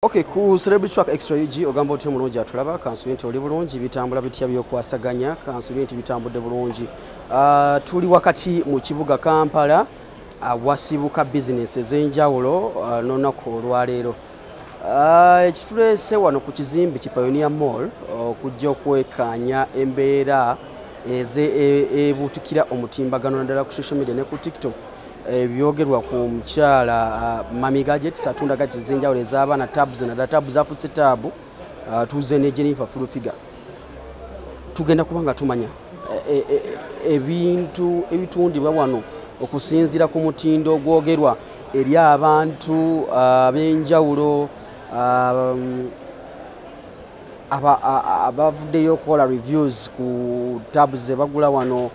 Okay, ku Celebrity Track Extra UG ogamba oti mulungi atulaba kansulenti oli bulungi bitambula bitya byokwasaganya kansulenti bitambudde bulungi. Tuli wakati mu kibuga Kampala wasibuka business ez'enjawulo n'olunaku olwaleero. Ekituleese wano ku kizimbe ki Pioneer Mall okujja okwekkaanya embeera ebuutikira omutimbagano naddala ku social media ne ku TikTok. Byogerwa ku mukyala Mami Gadgets atunda gadgets ez'enjawulo ez'abaana tabs na tabs afuse tabu tuze ne Jennifer Fulufiga. Tugenda kubanga tumanya ebintu ebitundibwa wano okusinziira ku mutindo ogwogerwa eri abantu ab'enjawulo abavuddeyo okukola reviews ku tabs ze bagula wano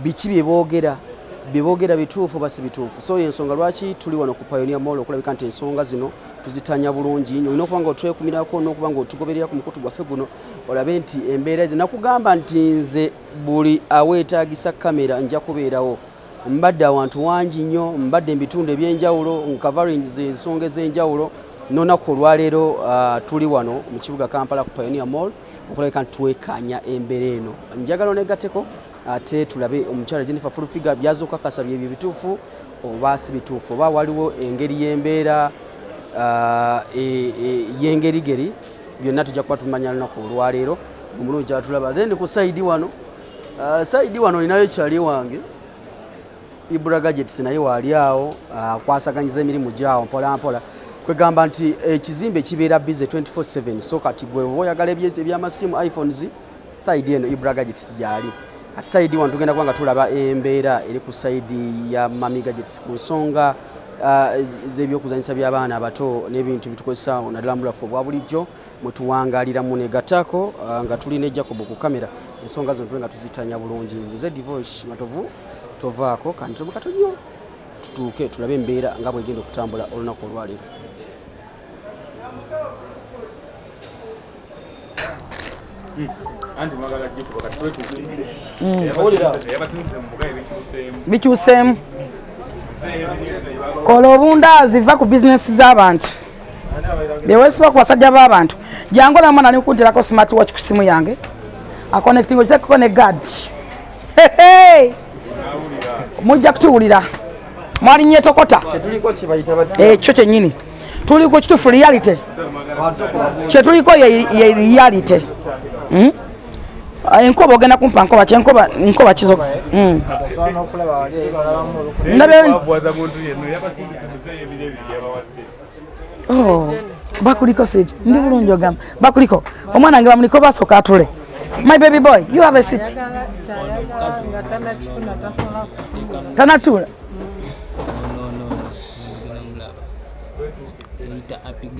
biki bye boogera bituufu basi bituufu. So ensonga lwaki tuli wano ku Pioneer Mall okulabika nti ensonga zino tuzitanya bulungi nnyo. Olina okuba nga otwekumirako n'okuba nga otugoberera ku mukutu gwaffe guno olabe nti embeera ezi nakugamba nti nze buli aweetaagisa kamera nja kubeerawo. Mbadde awantu wangi nnyo, mbadde ebitundu eby'enjawulo nkavaringi ensonga ez'enjawulo n'olunaku olwaleero tuli wano mu kibuga Kampala ku Pioneer Mall okulabika nti twekkaanya embeera eno. Njagala oneegatteko ate tulabe omukyala Jennifer Fulufiga byaza okukakasa bye bituufu oba si bituufu oba waliwo engeri y'embeera y'engerigeri byonna tujja kuba tumanya lunaku olwaleero omulungi atulaba. Then ku sayidi wano olinayo ekyali wange Ibra Gadgets naye waali awo akwasaganyiza emirimu gyawo mpola mpola kwegamba nti ekizimbe kibeera busy 24/7 so kati gwe oba oyagala ebyamasimu iPhones sayidi eno Ibra Gadgets gyali. Ati sayidi wano tugenda kubanga tulaba embeera eri ku sayidi ya Mami Gadgets ku nsonga z'ebyokuzanyisa by'abaana abato n'ebintu bitukozesa naddala mu bulafu obwa bulijjo mwe tuwangalira mu negatako nga tulina Jacob ku kamera ensonga zino tubenga tuzitanya bulungi. Nze Divoice Matovu tovaako kandi tomukato nnyo tutuuke tulabe embeera nga bwegenda okutambula olunaku olwaleero. Bikyuseemu kola obundaazi va ku bizinesi z'abantu byeweesiba ku basajja b'abantu jangu olamu nani kunterako smart watch ku simu yange aconnecting okitekeko ne gad mujja kutuwulira mwalinnye tokota ekyo kyennyini tuliko kitufu reality kyetuliko ye reality. Enkoba ogenda kumpa nkoba nkoba kizo bakuliko seat ndi bulungi ogamba bakuliko omwana wange bamuliko basooka atule. My baby boy, you have a seat. Tanatula.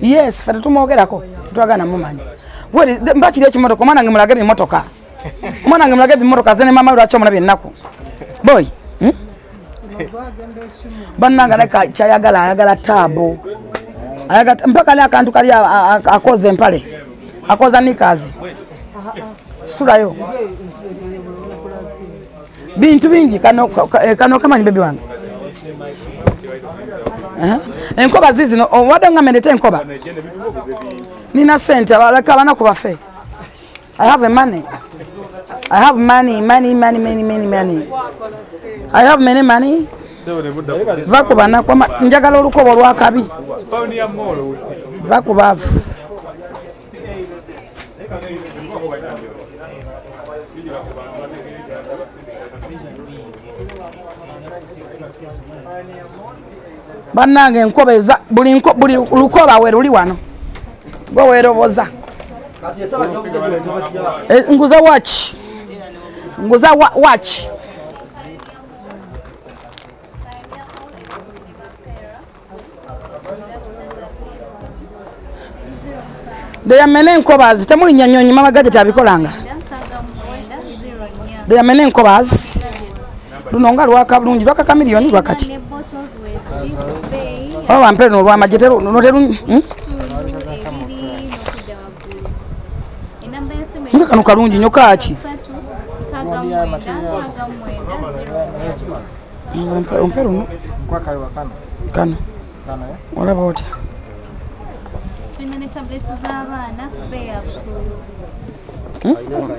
Yes, fata tumwogerako twagana mumanyi. Wali mbakiri ekimotoka omwana wange mulage bimotoka. Omwana wange mulage bimotoka zene mama lwaki omulabye ennaku. Boy. Bannanga naka ayagala tabo. Mpaka ali akantu kali akoze empale. Akoza nikazi. Sulayo. Bintu bingi kano kamanyi bebe wange. Enkoba zizino wadde nga mendete enkoba. Nina sente abalaka abana ku bafe. I have money. I have money. I have many money. Vakubana kwa njagala olukobo lwakabi. Vakubavu. Bannange enkoba buli lukoba we luli wano gwe weeroboza nguza watch deyamene enkobazi temulinya nnyonyi Mama Gadget abikolanga deyamene enkobazi luno nga lwaka bulungi lwaka miliyoni lwakaki wampere nolwamajetero noteru nga kano kalungi nnyo kaki omperu kano olaba otya tablets z'abaana beya busuubuzi.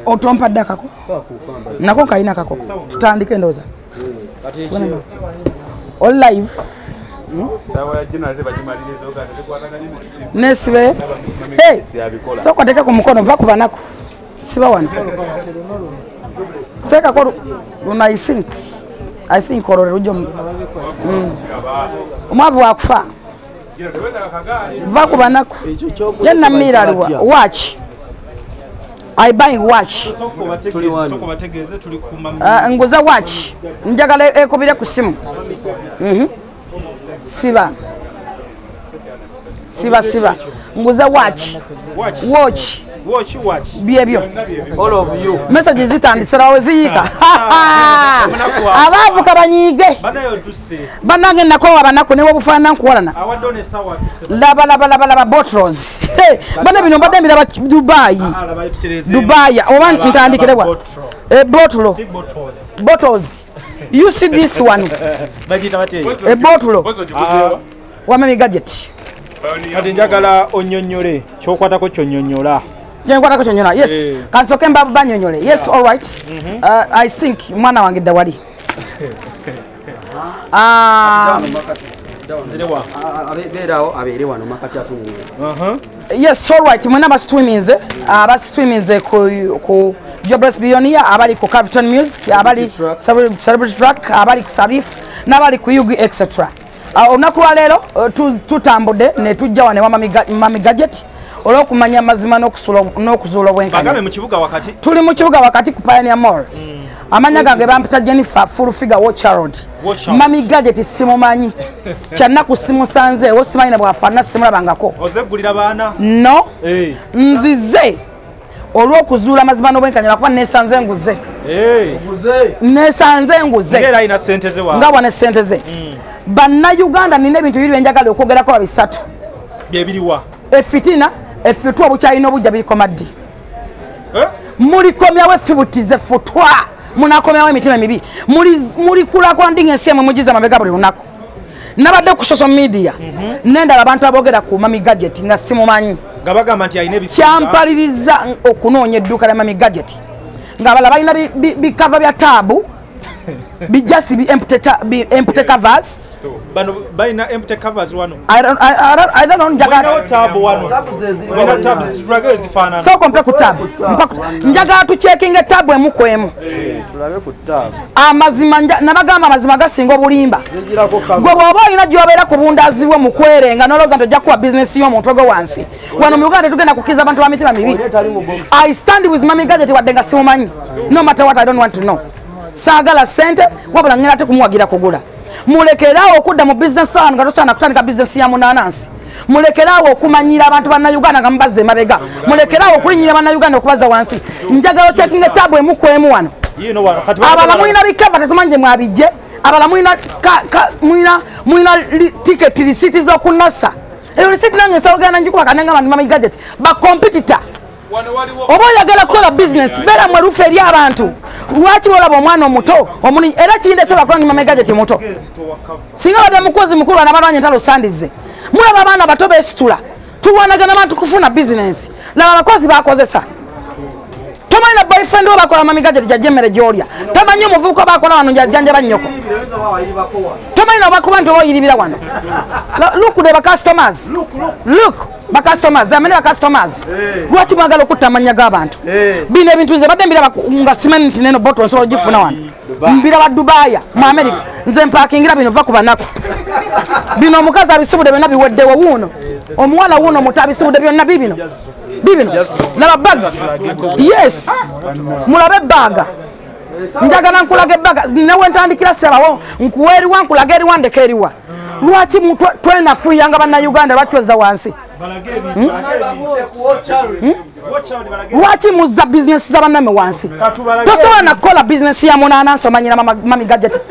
Otompadde akako nako kayina kako tutandike ndoza all live nesibe soko teke ku mukono va kuba nako siba wano teka ko luna I think orore rujo omwavu akufa va kuba nako yenna mirarwa watch I buy watch. Nguza watch. Njagala ekobire ku simu. Siba. Nguza watch. Watch. Biebyo. All of you. Message zitandisira weziyika. Abavuka banyige. Banange nakowa banako ne wobufana nkuwalana. Laba bottles. Bana bino mbadde mbira Dubai. Oba ntandikirewa. Bottles. You see this one. A bottle. Wamemi gadget. Kati njagala onyonyole kyokwatako kyonyonyola. Yes. Kansoke mbabu banyonyole. Yes, all right. I think mwana wange dawali. Yes, all right. Mwena ba streamings ku Jobless Billionaire, abali ku Capital Music, abali Celebrity Track, abali ku Sabif, n'abali ku Yugi etc. Onakuwa lero tutambude ne tujja wane mami gadget olwokumanya mazima n'okuzuula obwenkanya. Bagame mu kibuga wakati. Tuli mu kibuga wakati ku Pioneer Mall. Amanya gange bampita Jennifer full figure watch Harold. Mami gadget simumanyi. Kyannaku simusanze osimanyi bwafana simulabangako. Ozeggulira baana? No. Nzize olw'okuzuula mazima n'obwenkanya bakuba nesanze nguze. Nesanze nguze. Ngera ina sente ze wa. Ngawa ne sente ze. Banna Uganda nina ebintu biri byenjagala okwogerako babisatu. Byebiriwa. Efitina, efitu obukyalina obujja biriko maddi. Mulikomyawo effibutize futwa. Munakomyawo emitima mibi. Mulikula kwa ndinga ensiemwe mugiza mabega buli lunaku. Nabadde ku social media. Nendala abantu aboogera ku Mami Gadget nga simumanyi. Gabagamba nti ayina ebisinga. Kyampaliriza okunoonya edduuka lya Mami Gadget. Ng'abalala balina bikava bya taabu. Bijasi empty covers. Baina empty covers wano. I don't know njaga tabu wano. Wena tabu struggle zifanana. So kompe ku tabu. Njaga tu checking tabu emukwemu. Tulabe ku tabu. Amazima nabagamba amazima gasinga obulimba. Gwe bwoba ina jobera kubundaziwe mukwerenga noloza ntojja kuwa business yo mutwe wansi. Wano mu Uganda tugenda kukiza abantu ba mitima mibi. I stand with Mami Gadget wadenga simumanyi. No matter what I don't want to know. Sagala sente wabula ngena ate kumuwagira kugula. Mulekerawo okudda mu business awantu nga tosana kutandika business ya munanansi. Mulekerawo okumanyira abantu banna Uganda nga mbaze mabega. Mulekerawo okulinyira banna Uganda okubaza wansi. Njagala checking tabu emukwemu wano. Abala mulina bikava tetumanje mwabijje. Abala mulina ticket receipt zokunasa. Eyo receipt nange sawogana njikuba kananga abantu Mami Gadget. Ba competitor. Oba oyagala kukola business bera mwerufu eri abantu. Lwaki olaba omwana omuto omuni era kiyinde seba kwa Mami Gadget muto. Singa bade mukozi mukulu anabalanye ntalo sandize. Mulaba abaana bato besitula. Tuwanagana abantu kufuna business. Laba abakozi bakozesa. Tomanyi boyfriend oba kola Mami Gadget jajemere jolya. Tomanyi omuvubuka bakola wano jajjanja banyoko. Tomanyi abakuba nti oyiribira wano. Look the customers. Look. Ba customers, the many customers. Lwaki mwagala okutamanya g'abantu. Bino ebintu nze badde mbira nga cement neno bottle so gifuna wano. Mbira ba Dubai, mu America. Nze mpakingira bino va kuba nako. Bino omukazi abisubude byonna biweddewo wuuno. Omuwala wuuno mutabisubude byonna bibino. Laba bags. Yes. Mulabe baga. Njagala nkulaga baga. Newe ntandikira serawo. Nkuweriwa nkulaga eriwa ndekeriwa. Lwaki twena fuyanga banna Uganda batyoza wansi. Lwaki muza business z'abanname wansi. Tosobola nakola business ya munanansi omanyira Mami Gadget.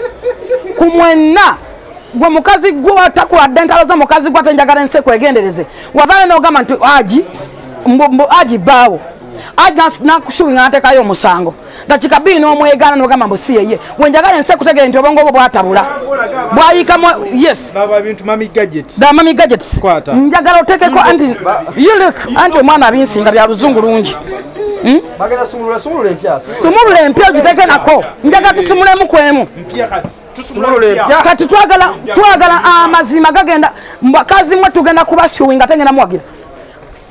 Kumwenna gwe mukazi gwe atakola dentalo za mukazi gwe atenjagala ensi kwegendereze. Wavayo n'ogamba nti aji bawo. Aji nakushubi nga natekayo omusango. dakika 2 n'omwegana n'ogamba mbu si yeye wenjagala nse kutegera nti obongo obwo bwatabula bwayikamu yes baba bintu mami gadgets da mami gadgets njagala otekeko anti you look anti omwana abinsinga bya luzungu lungi bagenda sumulule empya sumulule empya ogiteke nako njagala tusumulemu kwemu kati twagala amazima gagenda mbakazi mwe tugenda kubasuwinga tengenda mwagira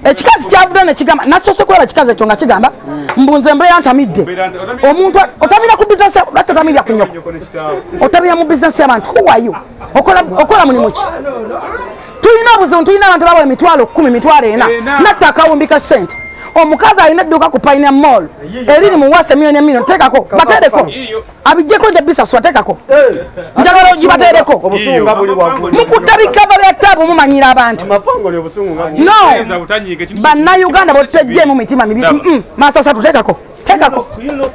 ekikazi kyavuda ne kigamba nasose kwera kikazi ekyo nga kigamba mbunze mbeera ntamidde omuntu otabira ku business lwaki otamira ku nyoko otabira mu business y'abantu who are you okola mulimu ki tulina obuzibu tulina abantu bawe emitwalo 10 mitwalo 4 natta akawumbika sente omukazi alina edduuka ku Pioneer Mall eriri mu wase milioni tekako batereko abijjeko nje bisaswa tekako njagala ogibatereko obusungu nga buli waggulu mukutabikava bya tabu mumanyira abantu amapangole obusungu nga no bannayuganda botejje mu mitima mibi masasa tutekako tekako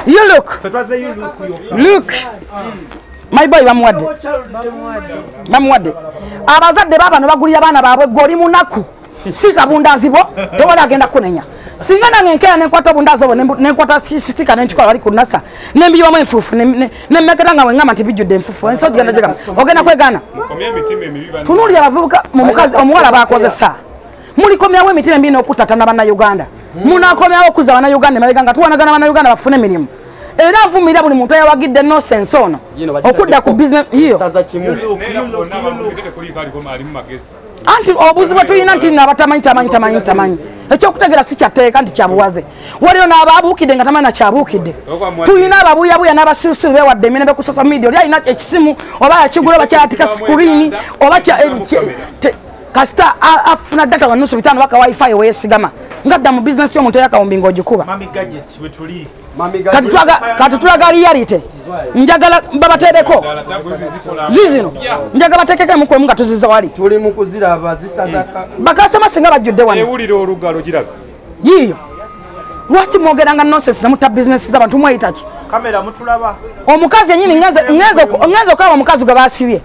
you look my boy bamuwadde abazadde babano bagulira abaana baabwe goli munaku si kabundazi bo tewala agenda kunenya singa nange nkera nenkwata obundazi obwo nenkwata sitika nenkikola wali kunasa nembiyiwamu enfuufu nemmekera nga wengamba nti bijjudde enfuufu ensi ogenda gyegamba ogenda kwegana tunuulira abavubuka omuwala bakozesa mulikomyawo emitima embi n'okuttatana bannayuganda munakomyawo okuza bannayuganda emabega nga tuwanagana bannayuganda bafune emirimu era nvumirira buli muntu eyawagidde nosense ono okudda ku bizinesi iyo anti obuzibu bwe tulina nti abatamanyi ekyokutegera si kyateeka nti kyabuwaze waliyo n'abaabuukidde nga tamanyi nakyabuukidde tulina ababuyabuya n'abasirusiru bewadde emirembe ku social media oli alina ekisimu oba yakigula oba kyatika sikuriini oba kasita afuna data wa nusu 5 baka wifi weyesigama ngadda mu business y'omuntu yakawumbi ng'ogikuba kati tulaga reality njagala babatereko zizino njagala batekeke mukwe munga tuziza wali tuli mukuzira abazisazaka bakasoma singa bajjudde wano ewulira olugalo giraga yiyo lwaki mwogeranga nonsense namuta business z'abantu mwayitaki kamera mutulaba omukazi yenyini ngenze okaba omukazi gwe basibye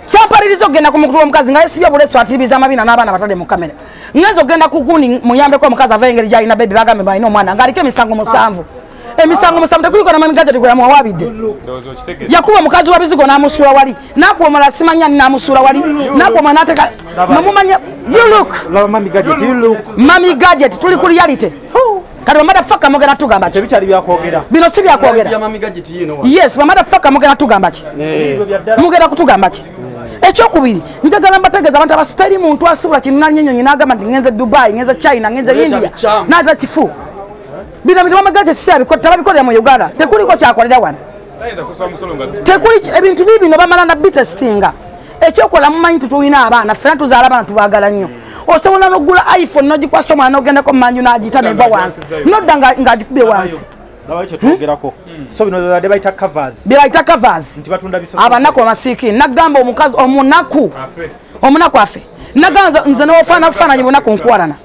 kyampaliriza okugenda ku mukulu w'omukazi nga yesibye obuleso atiribiza amabina n'abaana batadde mu kamera ngenze okugenda ku gundi muyambeko omukazi ava engeri gyalina bebi bagambe balina omwana ng'aliko emisango 7 emisango 7 tekuliko na mami gadget gwe yamuwabidde yakuba omukazi wa bizigo n'amusuula wali nakuba omulala simanya n'amusuula wali nakuba omwana n'ateeka namumanya mami gadget tuli ku reality kati bamadafaka mogera tugamba ki tebikyali byakwogera bino si byakwogera yes bamadafaka mogera tugamba ki mugera kutugamba ki ekyokubiri njagala mbategeeza abantu abasitali muntu asubula kinunanya ennyonyi n'agamba nti ngenze Dubai ngenze China ngenze India n'ata kifu bino bintu bamagaje si tababikolera mu Uganda tekuliko kyakolera wano tekuli ebintu bibino bamala na bitestinga ekyokola mumanyi tutulina abaana ffena tuzaala abaana tubaagala nnyo osobola n'oggula iPhone n'ogikwasa omwana n'ogendako mu manju n'agiyita n'eba wansi nodda ng'agikubye wansi byebayita covers abanaku amasiiki nagamba omukazi omunaku afe nagamba nze n'ofaanabufaananyi bunaku nkuwalana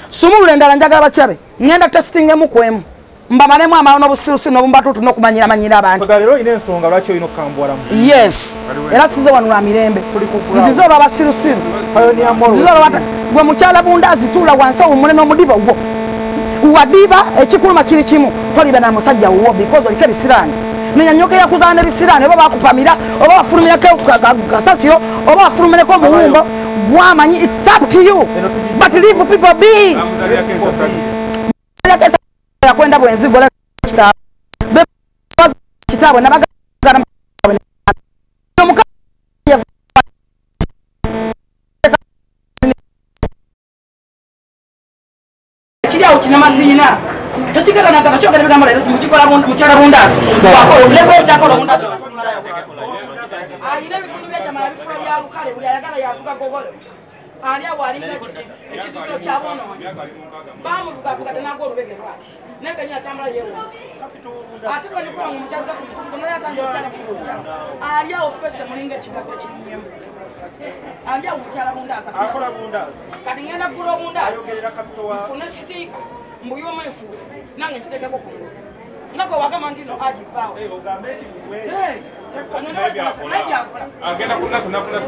sumulula endala njagala bakyabe ngenda testingemu kwemu mbamalemu amalo n'obusirusiru n'obumbatuutu n'okumanyira abantu yes era size wanula mirembe nzize oba abasirusiru gwe mukyala bundazi tuula wansi owumule n'omudiba gwo wadiba ekikuluma kiri kimu toliba na musajja wuwo because oliko ebisiraani nenyanyoka yakuzaana n'ebisiraani oba bakupamira oba bafulumireko kasasiro oba bafulumireko omuwumbo gwamanyi it's up to you but leave people be yakwenda bwenzigo kitaabwe nabagana kiriawo kinamaziina tekigenda nagata kyogera ebigambo leero mukikola mukyala bundazi kyakola bundazi alina ebitundu byekyamala bifula bya lukale buli ayagala yavuga gogole ali awo alinga ekidukiro kyabonoonya bamuvugavuga tenaga olubege lwati nekenya atambula yeewunzisa ate banikuba mu mukyaza ku mukulugo naye atanze okyala kukulya ali awo fese mulinga ekigatta kirinyemu ali awo mukyala bundazi kati ngenda kugula obundazi nfune sitiika mbuyumu enfuufu nange nkiteekeko ku mulugo nga gwe wagamba nti no agipaawo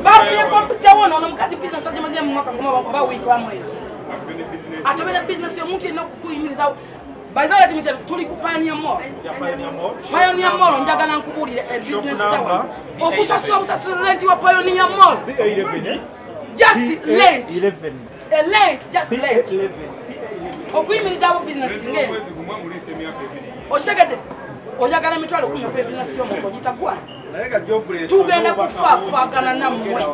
bafuye kompyuta wono ono mukazi business ajamaze mu mwaka gumu oba wiiki wa mwezi atobera business omuntu yenna okukuyimirizawo By the way, tuli ku Pioneer Mall. Pioneer Mall njagala nkubulire a business sawa. Okusasula rent wa Pioneer Mall. Just rent. 11. A rent, just rent. Okuyimiriza wo business nge. Oshegede. Oyagala emitwalo 10 ku business y'omuntu gitagwa. Tugenda kufaafagana nammwe.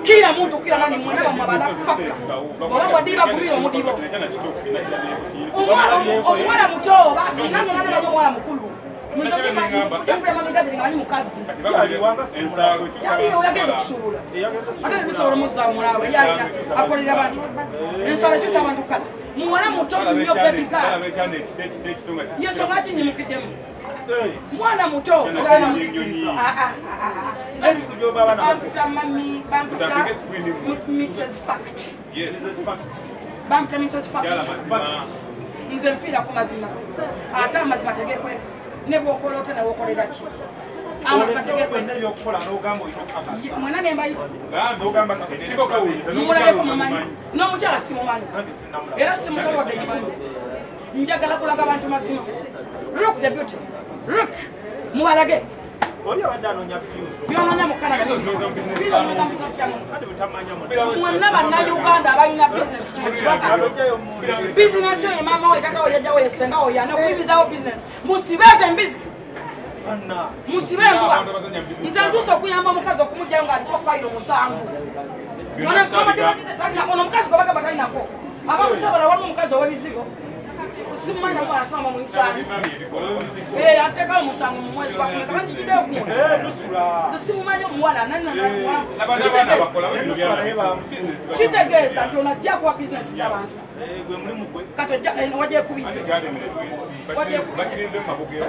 Kila muntu kila nani mwena bamwabala faka. Baba wadiba kubira omudibo. Omwana muto nange nane bajo mwana mukulu. Yampe mamigadi nganyi mukazi. Yali oyagenda kusuula. Ate bisoro muza mulawe yalina akolera abantu. Ensala kyusa abantu kala. Mwana muto nnyo baby girl. Yeso ngaki nyimukidemu. Mwana muto bamputa mami bamputa Mrs. Fact. Yes. Bamputa Mrs. Fact. Nze mfiira ku mazima ate amazima tegekweka ne bwokola ote ne wokolera ki amazima tegekweka mwena ne mbayita mumulabeko mumanyi n'omukyala simumanyi era simusobodde ekikulu njagala kulaga abantu mazima. Look the beauty. Look, mubalage. Byononya mu Canada. Mwana banna Uganda abalina business kiwaka. Business yo mama we kaka oyaja we senga oyana kubizawo business. Musibeze mbizi. Musibengwa. Nzantuso kuyamba mukazi okumujja nga aliko file musanvu. Mwana mama tena ono mukazi gobaga batalina ko. Abamusabala waliwo mukazi owebizigo. Simanya mwana sama mu isani. Ateka omusango mu mwezi bakome kandi jide okuno. Simanya omwana nana. Kitegeza tonajja kwa business y'abantu. Gwe mulimu gwe. Katojja waje kubi. Waje kubirinze mu mabuge wa.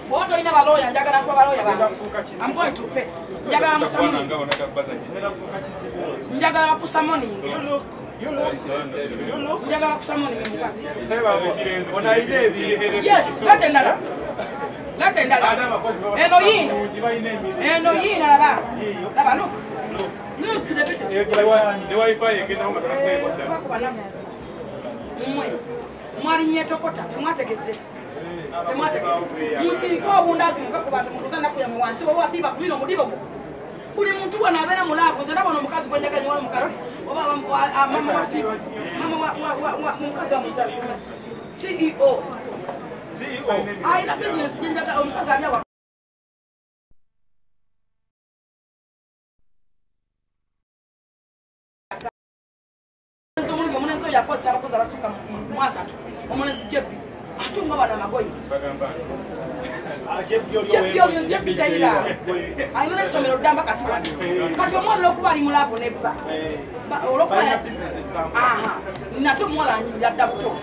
Boto ina baloya njagala kwa baloya ba. I'm going to pay. Njagala musamoni. Njagala kusamoni. You look. Njagala kusamoni memukazi. Ona idebi. Yes, latendala. Eno yina laba. Laba look. Look the bit. The Wi-Fi again how much I pay. Mwali nyetokota temwategedde. Musiko obundazi mukako bantu mutuzana kuya mu wansi bo wadiba kubino mudibo. Kuli muntu wana abera mulako nze ndabona omukazi gwenjaga nyola omukazi oba mama wa fi mama mukazi wa mutasi CEO aina business njaga omukazi ali awa omunenzo yakosa abakozi abasuka mwasa tu omunenzo jebi atunga bana magoyi jebi tayira ayina somero damba katiwa kati omwana okuba ali mulabo nebba olokuba aha nato mwala anyira dabuto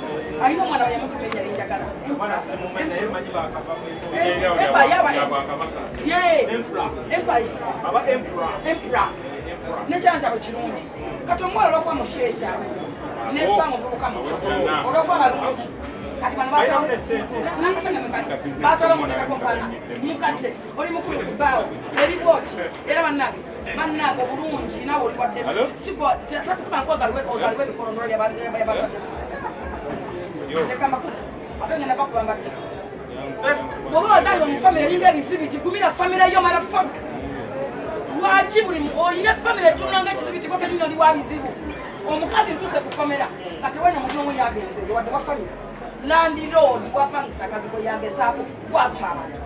ayina mwana ya mtu menya njagala mwana simumene yemanyi bakava empa yaba empa aba empra ne chanja ko kirungi kati omwana olokuba mushesha nebba muvubuka mutoto olokuba balungi kati bana basa nakasanga mbali basa lo mutaka kompana mukadde oli mukulu kubawo eri boti era bannago bulungi nawe oli wadde siko tatuba nkoza aliwe bikolondolo ya bazadde kama atenge na bakuba mbati bobo azali mu family linga bisibiti gumira family yo mara fuck wajibuli olina family tunanga kisibiti ko kenino li wabizibu omukazi ntuse kukomera kati wanya muno yagenze wadde wa family landlord wapangisa kazi ko yagezaako kwavuma abantu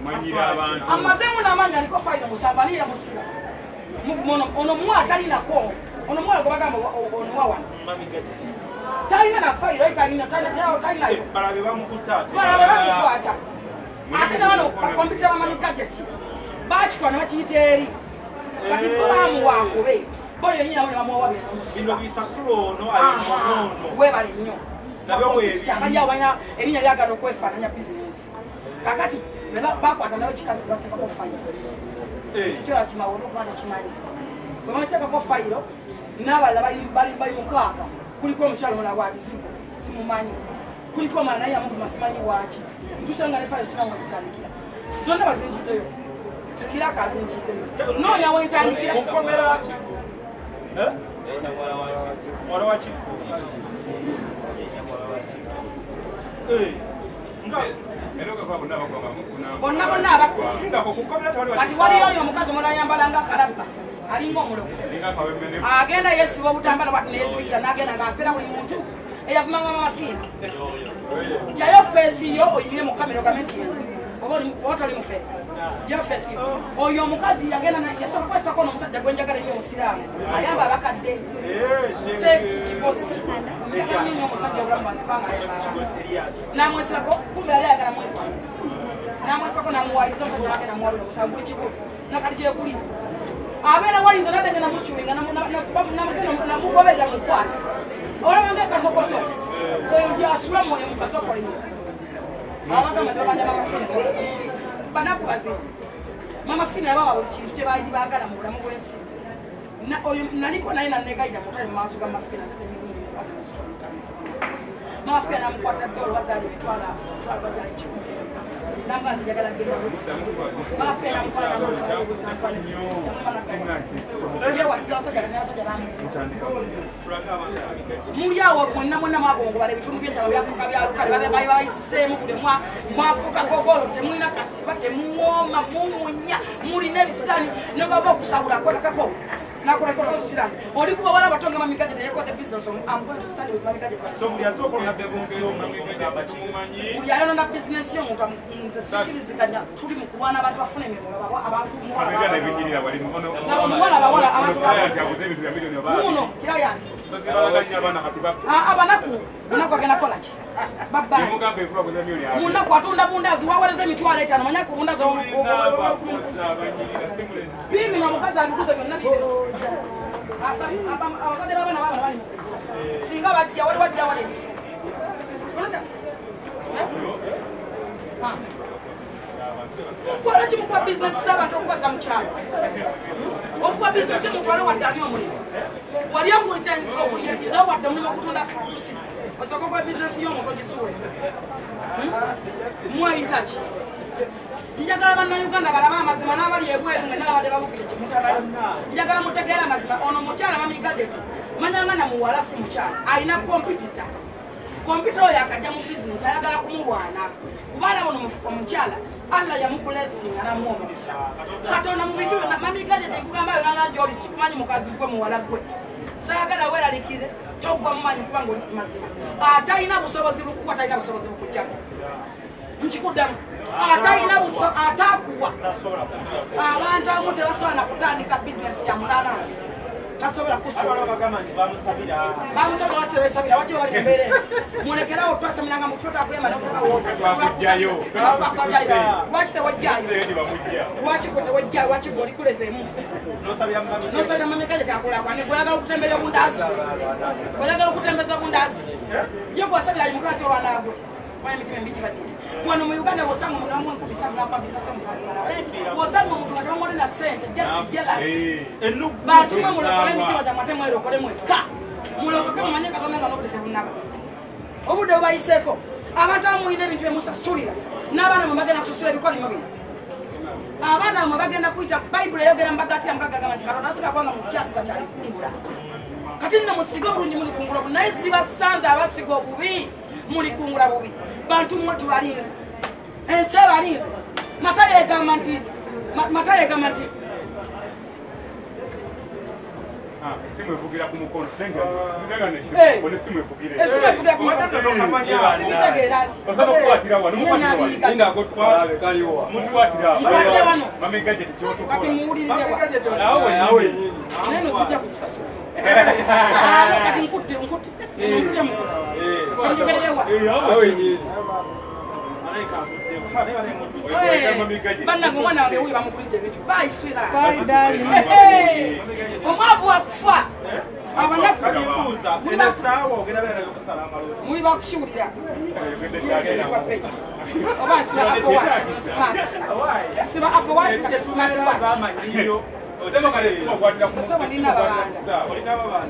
manyira abantu amazemu namanya aliko file musambalira musiba muvumo ono mwata alinako ono mwala gobagamba ono wawana talina na file right alina talina yo balabe bamukutata ate nabano bakompyuta bamani gadget bakikwana bakiyiteeri kati bolamu wakobe boli yenyina boli bamuwabira musiba bisasulo ono alimono webale nnyo abali awanya erinya lyagala okwefaananya business kakati bakwata nawe kikazi batekako fayiro kikyola kimawolo okubana kimanyi bwebatekako fayiro n'abalala bali mukaaga kuliko omukyalo mulala wa bizibu simumanyi kuliko omwana naye yamuvuma simanyi waki ntusanga ne fayiro sinamu wetandikira zonna bazinjiddeyo sikiraka azinjiddeyo noonya wentandikira Wala wachiko. Nga bonna abakulu nga kokukomera tawali kati waliyo oyo omukazi omulala ayambalanga kalabba alinga omulogo agenda yesiba obutambala bwati neyezibikira n'agenda ng'afeera buli muntu eyavumanga amafiina jayo feesi yo oyimire mu kamera ogamenti yenze oba toli mufere jayo feesi yo oyo omukazi yagenda yasoka kwesako n'omusajja gwenjagala ennyo omusiraamu ayamba abakadde sekikibozi njagala nnyo omusajja obulamu bwange kubanga namwesako kumbe yali ayagala mwekwa namwesako namuwayiza omusajja nagenda muwabira omusango buli kikulu nakati gyekuli abeera walinza nadenge namusuwinga namugoberera mukwata olabanga ekasokoso eyo gyasula mwoyo mukasokoliyo abagamba tebaganja mamafina banaku bazibu mamafina yabawa buli kintu kyebaali baagala mu bulamu bwensi oyo naliko naye nanegayira mutale mu maaso ga mafina mafina namukwata dde olwazali bitwala bajali kikulu namba njagala genda mafia na mkola na mkola muri awo mwenna magongo bale bitundu byenjala byafuka byalukale babe bayisemu bule mwafuka gogolo temwina kasiba temuwoma mumunya muri nebisani nobaba okusabula kola kako nakola musirani oli kuba wala batonga mamigaje teyeko the business I'm going to study with mamigaje so muri azoko na business yo mugamba kimumanyi muri ayo na business yo muntu sikilizikanya tuli mu kubana abantu bafuna emirimu abantu mwala abantu muno kira yange abanaku agenda kolaki munaku atunda bundazi waweleza emitwalo 5 manya ku bundazi bibi n'omukazi abiguze byonna abakadde babana bali singa bajja wali wajja wali ebifu mukola ki mukuba bizinesi z'abantu okubaza mukyalo okuba bizinesi mutwale waddani omulimu wali okuliyetizawo wadde omulimu okutunda frutusi osooka okuba bizinesi y'omuntu ogisuule mwayitaki njagala bannayuganda balaba amazima n'abali ebweru mwe n'abadde babukire kimutabayo njagala mutegeera amazima ono mukyala mamigajeti manyanga namuwala si mukyala alina kompitita kompita oyo akajja mu bizinesi ayagala kumulwana kubaala bono omukyala Allah yamukulesinga namuwa omukisa katonda mu bintu byonna mamigajeti ekugambayo nanga oli sikumanyi mukazi gwe muwala gwe saagala weeralikire togwa mumanyi kubanga oli mazima atalina busobozi bukuwa talina busobozi bukujjako nkikuddamu atakuwa abantu abamu tebasobola nakutandika bizinesi ya munanansi tasobola bamusabira watebesabira wati bali mumbeera mulekerawo twasemiranga mututakwema notokawotwajayo lwaki tewajjayo lwaki gwe tewajjayo lwaki gwe olikulevemu nosabira mamigaje takulakwane gweyagala okutembeza obundazi gweyagala okutembeza obundazi ye gwasabira ayimukala ti olwanagwe emitima embiji bajja wano mu Uganda wosanga omuntu amu enkumi 7 nakwa bizinesi omukala wosanga omuntu nga tebamwone na sente just jealous batuma mulokole emitima gyammwe ate mwerokole mwekka mulokoke mumanye katonda nga n'obudde tebunaba obudde bubayiseeko abantu abamu mulina ebintu byemusasulira n'abaana mwe bagenda kususula ebikolimo bino abaana mwe bagenda kuyita bayibuli eyogera mubagati amukagagamba nti katonda asika kwanga mu kyasi bakyalikungula kati nno musiga obulungi mulikungula obu naye zibasanze abasiga obubi mulikungula bubi bantu mmwe tubalinze ensi ebalinze mata yegamba nti simu evugira ku mukono simitegeera nti osobola okukwatira wano kati muwulirirewa neno sijja kukisasula kati nkutte nkutte kanjogererewa bannange omwana wange wuyo bamugulidde ebintu bayiswira omwavu wakufa abanaku muli bakukiwulira oba nsiba apowat kati smart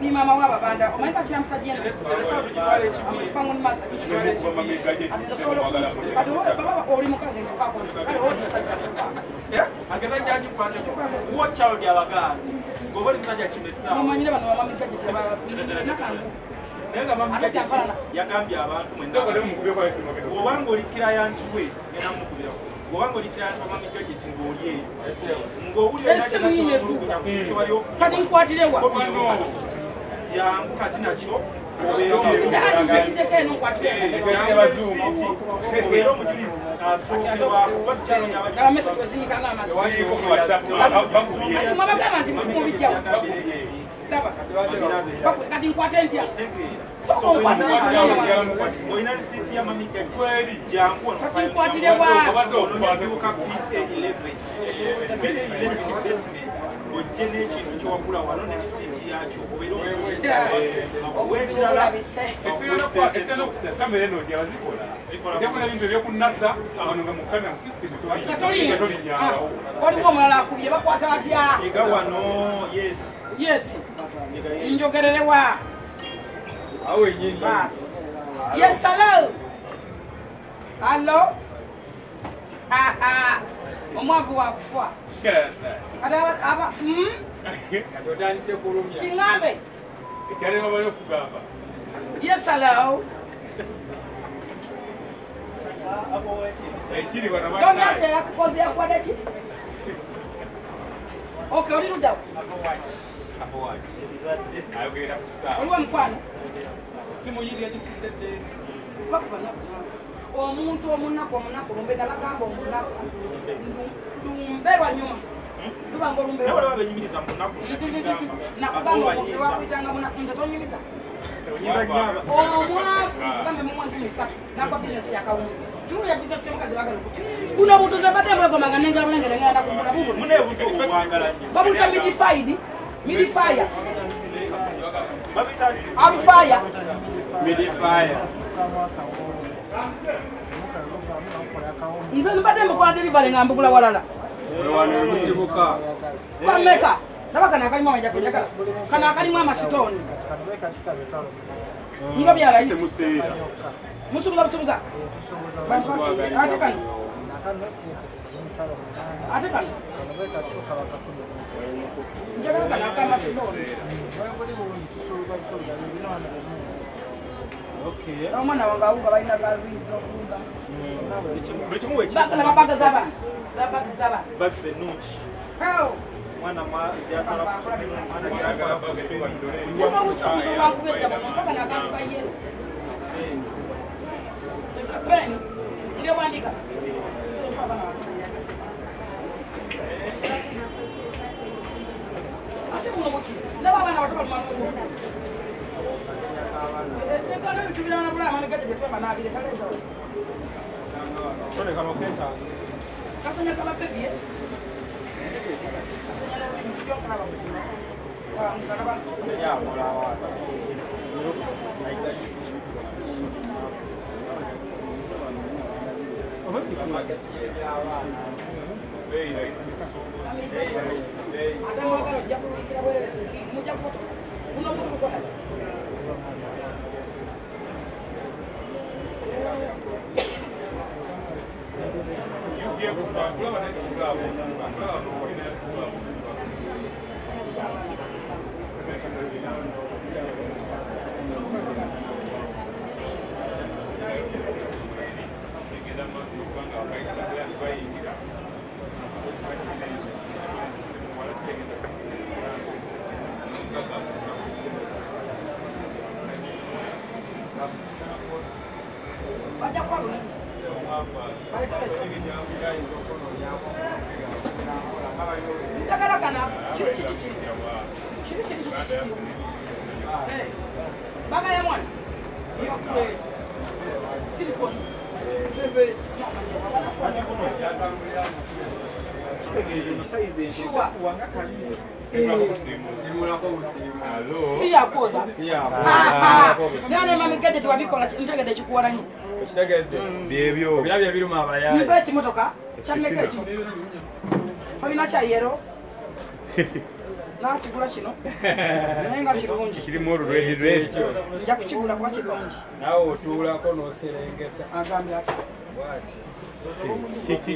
ni mama w'ababanda omanyi bakira mutajenda oli mukazi ntukakola kale odi musajja ageza jaji kwanje wo child yabaganda ngobali mtaja kimesa mumanyire bano bamami gadget nakangu nenga mami gadget yagambye abantu mwenza obanga oli client we ngena mukubira obanga oli client wa mami gadget ng'oli ng'owulira nakyo kati nkwatirewa jangu kati nakyo ekintu kyowagula wano ne risiti yakyo waliwo omulala akubye bakwata batya ega wano yes njogererewa bas yes allo omwavu wakufa aba kingambe yes hello don't say yakukoze yakwada ki okay oli ludawo oliwa mukwano omuntu omunaku lumbe nabagamba omunaku lumberwa nyuma lubanga olumbewakwitanga munaku nze tonyumiza omwavu gambe mumwantumisatu nakwa bizinesi yakawungu tuya bizinesi yomukazi bagala okuti buno butuze batembulagomanga nengera bulengere ngenda kugula babuyita midifaya alufaya nze mbadde mbukola delivery nga mbugula walala kwameka naba kana akalimu amajakonjagala kana akalimu amasitoni nga byarayisi musubuza busubuza ate kano njagala kana akamasitoni omwana wange awuga balina galwiza okulumba baga z'abantu ngewandika ate kuno kuti naba abaana bato baluma ekana bitubirana bula amami gadde tetwemba nabire kaleeta kasanya kama pepiye kasanya n'obulimi tujyokulaba kutima nkalaba ate mwagala ojja kulikira bwerere mujja kuno kutukukola baga ya mwana silicone siyakoza nane mami gadget wabikola ntegede kikuwalanyi byebyo birabye biruma abayali mpe ekimotoka kyameka ekyo olina kya yero nakigula kino naye nga kirungi kirimu olulwedi ekyo nja kukigula kuba kirungi nawe otuulako n'oserengeta agambye ati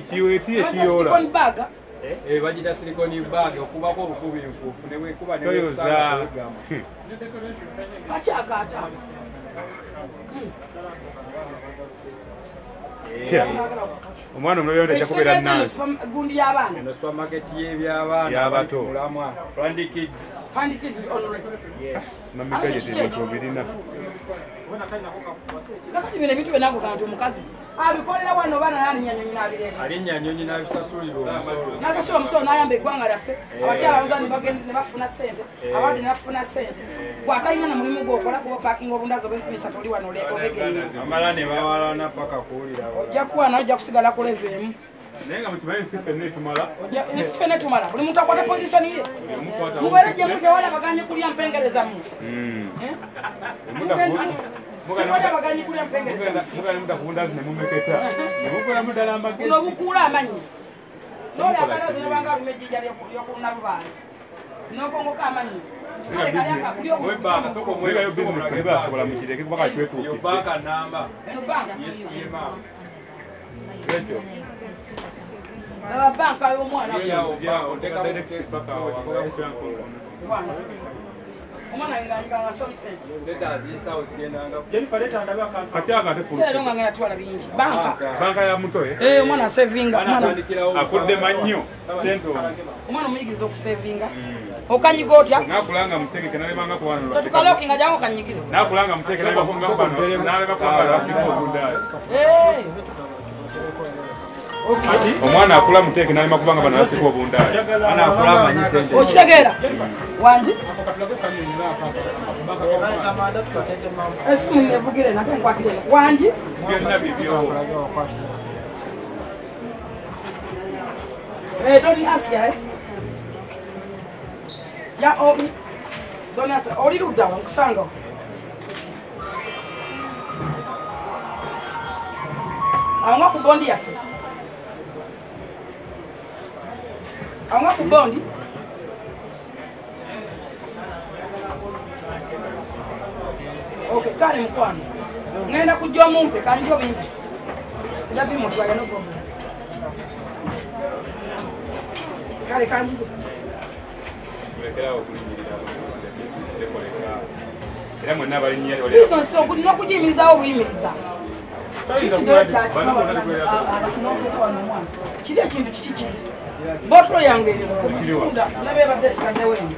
kiweti ekiyoola bagita silicone bag okubako obukubi nfuufu ne weekuba ne weekusanga kachakata omwana omulabira nti ajja kubeera nansi gundi y'abaana eno supermarket y'ebyabaana y'abato mulamwa Randy Kids mamigajeti birina nakati bino ebintu byenango kanti omukazi abikolera wano baana nanyanyonyi n'abireeta alinyanyonyi n'abisasulira omusolo n'asasula omusolo n'ayamba eggwanga lyaffe abakyala abazani bagende ne bafuna ssente abandi ne bafuna ssente bw'atalina na mulimu gwokola kuba paakinga obundazi obekubisa toli wano obegeire amala ne bawalana paka kuwulira ojja kuwana ojja kusigala ku leve emu naye nga mukimanyi nsi ffenna etumala nsi ffenna etumala buli muntu akwata positioni ye mubeere gye mujja wala baganye kulya mpengereza mu mugane mutakubundazi nemumeketa nemukolamu ddala amagezi kuno obukuula amanyi noli akalazi nobanga lumejjija lyokunalubaale nokongoka amanyi webayo bizinesi tebasobola mukireke kubaka twetuukidde yobaka namba eno banga ekyo banka y'omwana omwana nganga somi sente kati akate era nga ngenda twala bingi banka ya mutoye omwana asevinga akudde mannyo sente omwana omuyigiriza okusevinga okanyiga otya nakulanga mutegeke nalebanga kuwana tetukalokinga jangu okanyigire nakulanga mutegeke nalebakubanga obundaali omwana akula muteeke nalema kubanga bano nasika obundaali okitegeera wangi esimu nevugire nate nkwatire wangi byonna bibyo doni asia ya doni asia oli luddawa nkusangawo awanga ku bondi yaffe awanga ku bondi okay kale mukwano ngenda kujja omumpe kanjo bimpe sija bimutwala no problem kale kanjo era mwenna abalinnya business okudina okujiyimirizawo obuyimiriza kiri ekintu kiki botolo yange nabebadde sikanewenu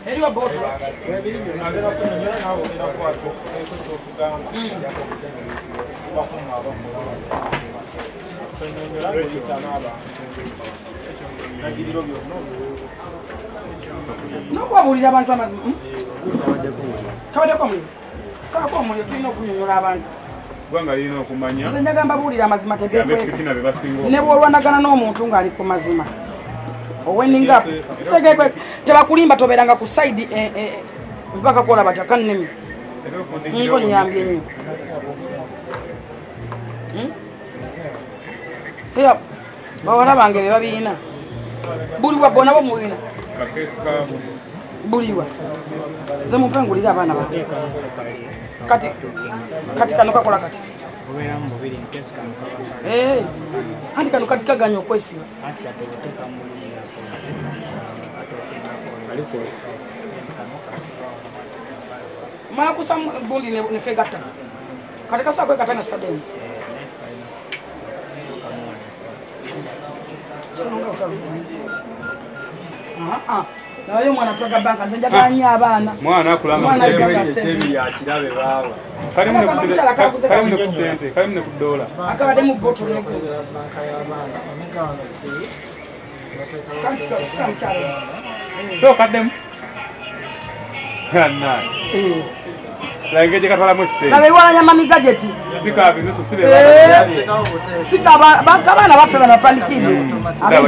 eriwa botolo nokwabulira abantu amazima kabaddeko omuliro saako omuliro tulina okunyonyola abantu kubanga lirina okumanya nze njagamba buulira amazima tegeefitina be basinga ne bwolwanagana n'omuntu ng'ali ku mazima oweninga tegeekwe tebakulimba tobeeranga ku saidi mpaka kwola batya kannemi ngo nyambye nnyo era bawala bange be babiina buliwa bona bo mulina buliwa nze mumpe ngulira abaana bange kati kano kakola kati anti kano kati kaganya okwesiba mala kusa bundi nekegatta kati kasa kwegata nga sadeni naye omwana twaga banka nze njagala nnyo abaana mwana akulanga yakirabe baawe kalimu ne ku sente kalimu ne ku dola akabadde mu botolo so kaddemu annaye lange gye katwalamu essente nabeewalanya mami gadgeti sika binusu sika abaana baffe bano bapandikidde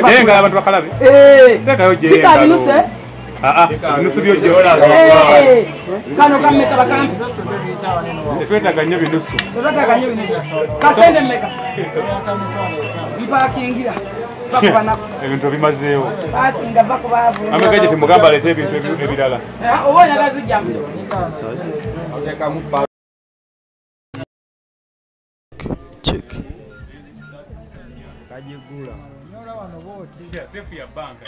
jenga abantu bakalabe tekayo sika binusu binusu byojola kano kammeka bakampi tetwetaga nnyo binusu kasende mmeka mpakingira bakubanako ebintu bimazeewo pakinga bakubaavu amagaje temugamba aleeta ebintu ebirala oba oyagala zijjamu check kajigula Sefu ya banka.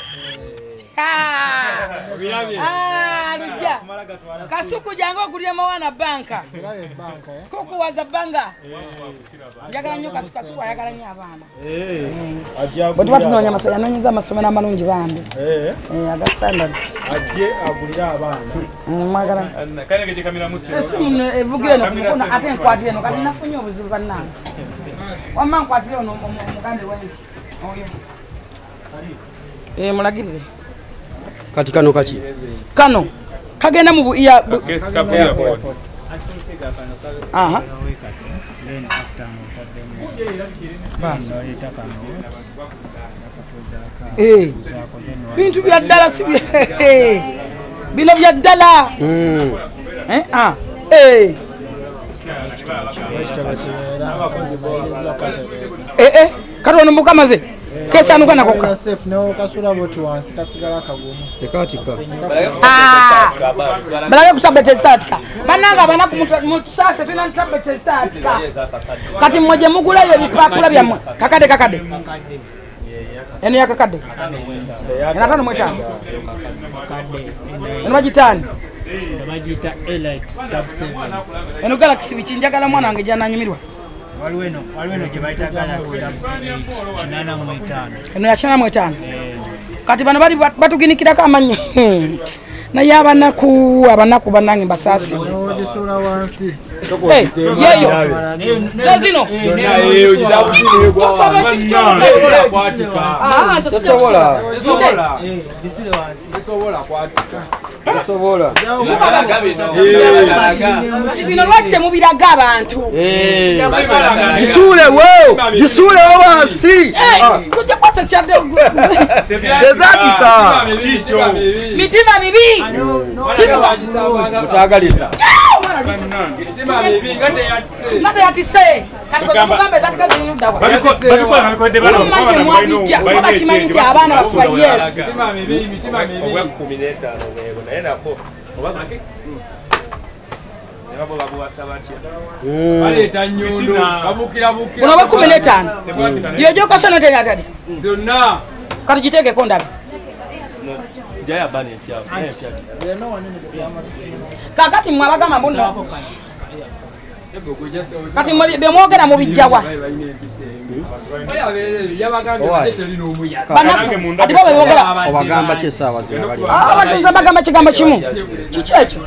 Lujja Kasuku jangu okulya mawana banka kukuwaza banga njagala nnyo Kasuku ayagala nnyo abaana bwe tuba tunoonya amasomero anoonyeza amasomero amalungi bambi aga standard ajje agulira abaana mwagala esimu evugire eno kumukona ate nkwatire eno kati nafunye obuzibu bannange wamma nkwatire ono omugambe wange oyo mulagirire kati kano kaki kano kagenda mu ya aha bintu bya ddala si bino bya ddala kati ono mukamaze kesanuka nakoka balage ku tablet statika bananga abanaku mutusase tulina tablet statika kati mmoje mugulayo ebipapula byammwe kakade eno yakakade ena tano mwetano eno bagitani eno Galaxy bichinjagala mwana wange jananyumirwa waliweno jebaita Galaxy Tab 8 eno ya 85 kati bano bali batuginikirako amanyi naye abanaku banange mbasasi yeyo zazino bino lwaki temubiraga abantu gisuulewo wansi kujja kwasa kyadde tezatika mitima mibi mutagaliza ngate yatise kalimugambe zatikazirudawa mwabijja kuba bakimanyi nti abaana bafuba yes unoba 15 yojokasana tenyatadika kati giteekeko ndabe kakati mwabagamba mbuno kati bemwogera mubijjawa kati bo bebogera obagamba kyesaawa zirabali abatunza bagamba kigambo kimu kiki ekyo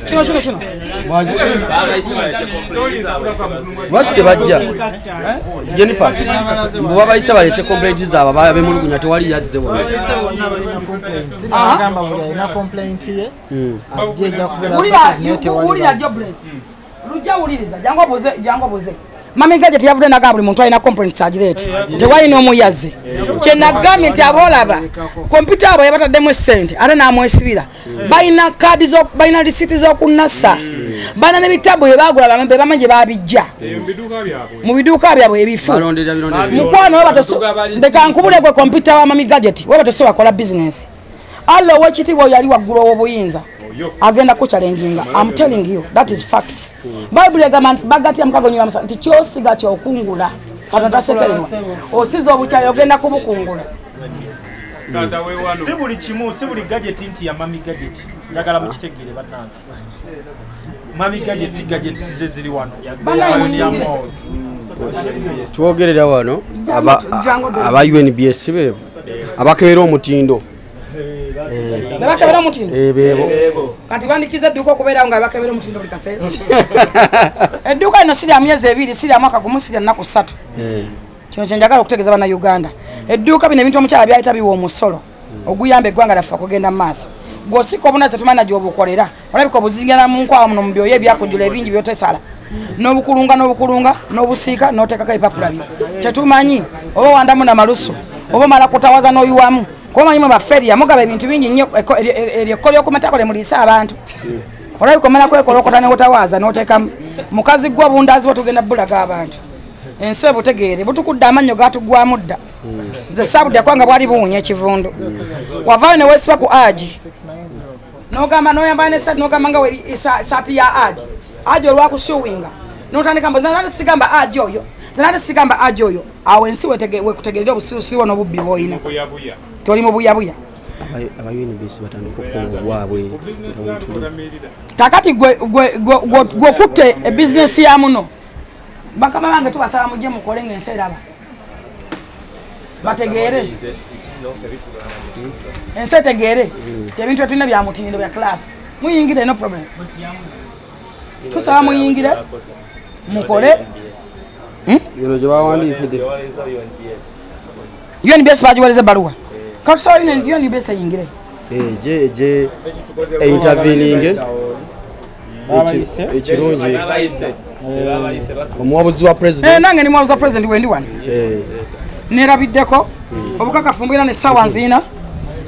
kino lwaki tebajja Jennifer mbu babayise balese complaint zaabwe babemulugunya tewali yazze wonna agamba buli alina complaint ye ajje ejja kubeera jobless lujja wuliriza jangu buze Mami Gadget yavudde nagamba buli muntu alina complaints agireete tewali n'omuyazze kyenagambye nti abolaba kompyuta abo yabataddemu ssente ate n'amwesibira balina kaadi balina risiti z'okunasa balina n'ebitabo bye baagula bambe bamanyi gye baabijja mu biduuka byabwe ebifu mukwano ndeka nkubule gwe kompyuta wa Mami Gadget weba tose wakola business allo owekitiibwa yali waggulu ow'obuyinza agenda kuchallenginga. I'm telling you that is fact. Bible egamba bagati amukagonyera masa nti kyosiga kyokungula katata sekelema osiza obuchayo ogenda kubukungula. Sibuli kimu sibuli gadget nti ya Mami Gadget njagala mukitegere bannange. Mami gadget size ziri wano twogerera wano aba UNBS bebo abakebera omutindo bakebera omutindo bebo kati bandikiza duko okubeera nga bakebera omutindo buli kaseera edduka ino siri amyezi 2 siri amwaka gumu siri nnaku 3 kino kyenjagala okutegeeza bana Uganda edduka bino ebintu omukyala byayita biwa omusolo oguyamba eggwanga laffe kugenda mu maaso gosiko obunaze tumana gy'obukolera olabika obuzingana mu nkwawa muno mu byoyo ebyakujjula ebingi byotesala n'obukulunga n'obusiika n'oteekako ebipapula byo tetumanyi oba wandamu na malusu oba mala kutawaza n'oyiwamu kuba manyi mu baferiya mugaba ebintu bingi nnyo eryekko ly'okumatakole muliisa abantu olabika omala kwekolokota n'obutawaza n'oteeka mukazi gwe obundazi bwetugenda bulaga abantu ensi butegeere butukudde amannyo gatugwamu dda nze saabudde kwanga bwali buwunya ekivundu wavaayo ne weesiba ku aji n'ogamba n'oyamba n'essaati n'ogamba nga weri saati ya aji olwakusuwinga n'otandika mbu sigamba aji oyo Zenate sigamba ajoyo awo ensi wekutegerera obusirusiru n'obubbi bw'olina toli mu buyabuya abayunibesi batandika okukola obwabwe kakati gw'okutte ebizinesi ya muno bakama bange tubasaba mujje mukole ng'ensi eraba bategeere ensi etegeere ebintu etulina bya mutindo bya class muyingire no problem tusaba muyingire mukole bino gye bawandiikidde UNBS bagiweleza baluwa katusaba UNBS eyingire je intervening ekirungi omuwabuzi wa president nange ni muwabuzi wa president wendi wano nerabiddeko obukakafu mbwira ne sawa nzina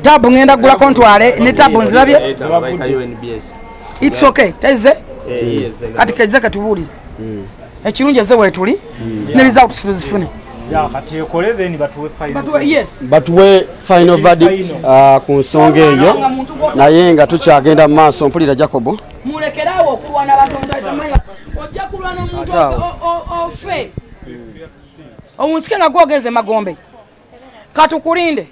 tabu ngenda gula kontwale ne tabu nzirabye it's okay teze kati keze katubulira ekirungi eze wetuli ne result sizifune kati ekole then batuwe final verdict ku nsonga eyo naye nga tukyagenda mu maaso mpulira Jacobo mulekerawo okulwana batondamanyi ojja kulwana omuntu ofe omunsike nga gwogenze magombe katukulinde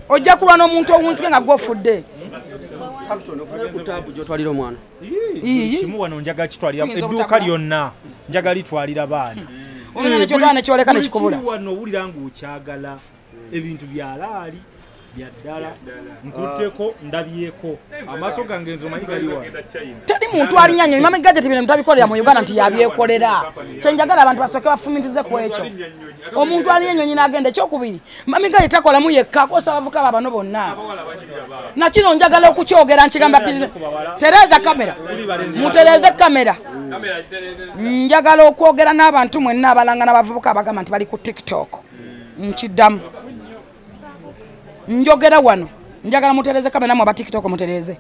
ojja kulwana omuntu owunsike nga gwofudde gyotwalira omwana kimu wano njaga kitwalira edduuka lyonna njaga litwalira baana omanya nekyotwala nekyoleka nekikubula wano owulira ng'okyagala ebintu byalaali byaddala nkutteko ndabyeko amaaso gange nze omanyi gali wano teri muntu alinya nnyo mama gadget bino mutabikolera mu Uganda nti yabyekolera kyenjagala abantu basooke bafumitize ku ekyo omuntu alinya ennyonyi n'agenda ekyokubiri mama gadget takolamu yekka akosa abavuka babano bonna nakino njagala okukyogera nkigamba business tereza kamera mutereze kamera njagala okwogera n'abantu mwenna abalanga n'abavubuka abagamba nti bali ku TikTok nkiddamu njogera wano njagala mutereze kamera mu aba TikTok mutereze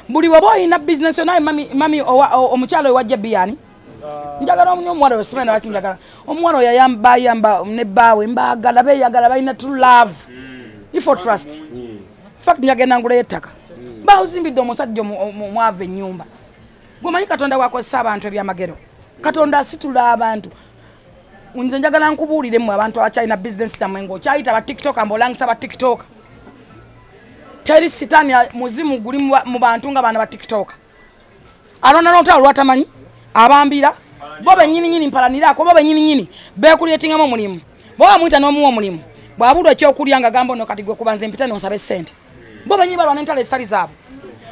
buli bwe boyina business naye mami omukyalo ewajja biyani njagala omwana we simena baki njagala omwana yayamba ne bawe mbagala beyagala balina to love if for trust fact njagenda ngula ettaka bawuzimbidde omusajja omwava ennyumba gwemanyi katonda wakozesa abantu ebyamagero katonda asitula abantu nze njagala nkubuulire mu abantu abakyalina business yammwe ng'okyayita ba TikTok ambolangisa ba TikTok teri sitaani muzimu guli mu bantu nga baana ba TikTok alonda n'olutalo lwatamanyi abambira bo bennyini mpalaniraako bo bennyini beekuleetingamu omulimu bo bamuyita n'omuwa omulimu bw'abulwa ekyokulya nga gamba nno kati gwe kubanze mpita n'osabe ssente bo bennyini balwana entalo ezitali zaabwe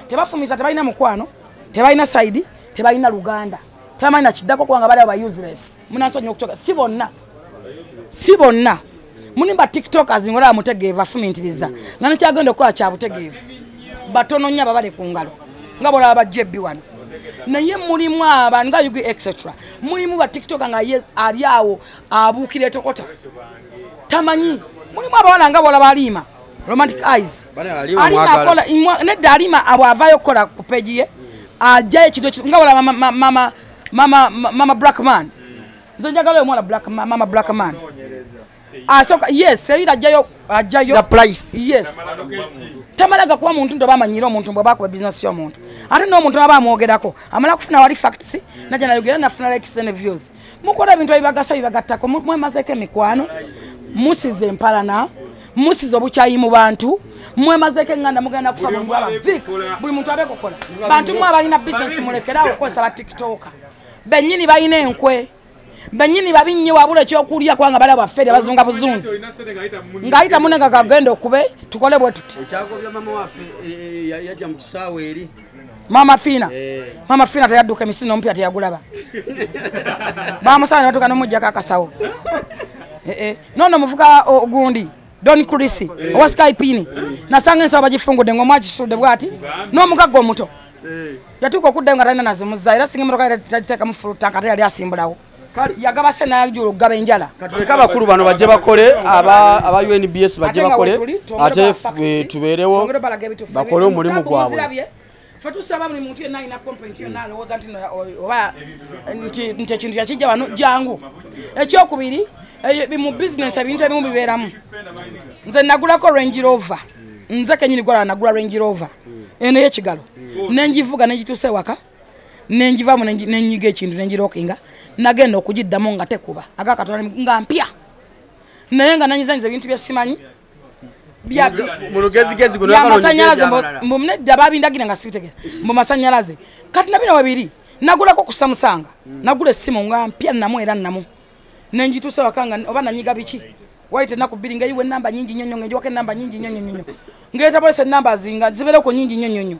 tebafumiza tebalina mukwano tebalina saidi tebalina luganda tebamanyi na kiddako kubanga bali aba useless munansonyiwa okutoka si bonna munimba TikTokers ngolaba mutegeevu afumintiriza nga nekyagenda okukola kya butegeevu batono nnyo ababale ku ngalo nga bolaba bajjebbi wano naye mulimu abantu nga yugi etc mulimu ba TikTok nga ali awo abuukira etokota tamanyi mulimu abawala nga bolaba alima romantic eyes alima akola nedda alima abo avaayo okukola ku peji ye ajjayo ekintu nga bolaba mama Blackman nze njagala omwana mama Blackman asoka yes eyira ajjayo the price yes tamalaga kuba muntu ndo bamanyira omuntu mbwe bakuba business y'omuntu ate n'omuntu aba amwogerako amala kufuna wali facts najja nayogera nafuna likes and views mukola ebintu ebibagasa bibagattako mwemazeko emikwano musize empalana musize obukyayi mu bantu mwemazeko enganda mugenda kufa buli muntu abekokola bantu mwe abalina business mulekerawo okukozesa ba TikTok bennyini balina enkwe bennyini babinnye wabula ekyokulya kubanga bali abafeere bazunga buzunzi ng'ayita munenga kagenda okube tukole bwe tuti ekyagobya mama waffe yajja mu kisaawe eri mama Fina teyadduka emisiri n'omupya teyagulaba bamusaba ne batuuka n'omuggyako akasawo nono muvuga ogundi Don Kurisi owa Skypini nasanga ensawo bagifungudde ng'omwakisitudde bw'ati n'omugagga omuto yatuuka okuddayo nga talina nazimuzza era singa emmotoka tagiteekamu fulutanka ate yali asimbulawo yagaba se nayajula okugaba enjala katuleka abakulu bano bajje bakole aba UNBS bajje bakole ate tubeerewo bakole omulimu gwabwe fe tusaba buli muntu yenna alina complaint yonna alowooza nti oba nti ekintu yakijja wano jangu ekyokubiri mu business ebintu ebimu bibeeramu nze nagulako Range Rover nze kenyini gwala nagula Range Rover eno y'ekigalo nengivuga negituuse ewaka nenjivamu nenyiga ekintu nenjirokinga nagenda okugiddamu nga tekuba agakatola nga mpya naye nga nanyizanyiza ebintu byesimanyi yamasanyalaze mbunedda babindagira nga sibitegera mbu masanyalaze kati nabina wabiri nagulako ku Samusanga nagula essimu nga mpya namu era namu nenjituusa wakanga oba nanyiga biki waite nakubiri nga iwe namba nyingi nyonyo ngejiwake namba nyingi nyonyo ngeetabolesa namba zinga zibereko nyingi nyonyo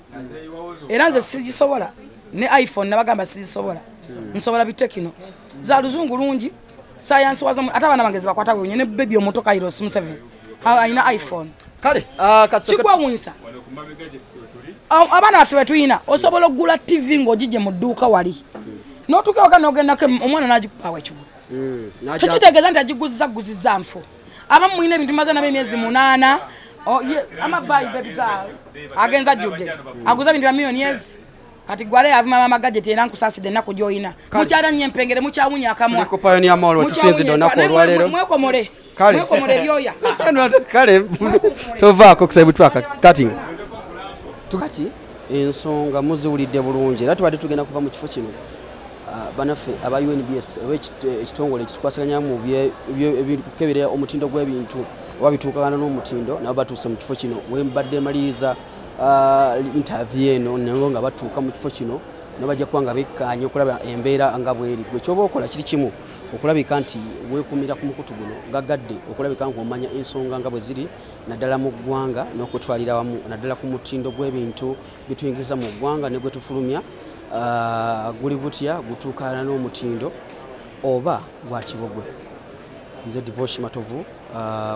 era nze sigisobola ne iPhone nabagamba sigisobola nsobola bitekino za luzungu lungi science wazo ate abana bange zibakwata bwe ne baby omuto Kairos 7 aina iPhone kale chikwa mwisa abana baffe betuyina osobola okugula TV ng'ogijje mu dduuka wali n'otuuka waka n'ogendako omwana n'agikupawa ekigulu tekitegeeza nti agiguziza nfu abamu mulina ebintu maze nabo emyezi 8 amabayi baby girl agenza jjudde aguza ebintu bya millionaires kati gwale avuma mama gadget era nkusaside ennaku gy'oyina mukyala nnyo empengere mukyawunya akamwa mwekomole ebyoya kale tovaako kusaibu twaka cutting tukati ensonga muziwulidde bulungi era tubadde tugenda kuva mu kifo kino banaffe aba UNBS ekitongole ekitukwasiganyamu ebikeberera omutindo gw'ebintu oba bituukagana n'omutindo nabo batuuse mu kifo kino wembadde maliriza interview eno nabo nga batuuka mu kifo kino nabajja kuba nga bekkaanya okulaba embeera nga bweri gwe kyoba okola kiri kimu okulabika nti weekumira ku mukutu guno gagadde okulabika ng'omanya ensonga nga bwe ziri naddala mu ggwanga n'okutwalira wamu naddala ku mutindo gw'ebintu bituyingiza mu ggwanga ne gwe tufulumya guli gutya gutuukana n'omutindo oba gwa kibogwe nze Divorce Matovu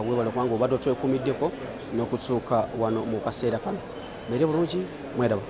weebale kubanga obadde otwekuumiddeko n'okutuuka wano mu kaseera kano mere bulungi mweraba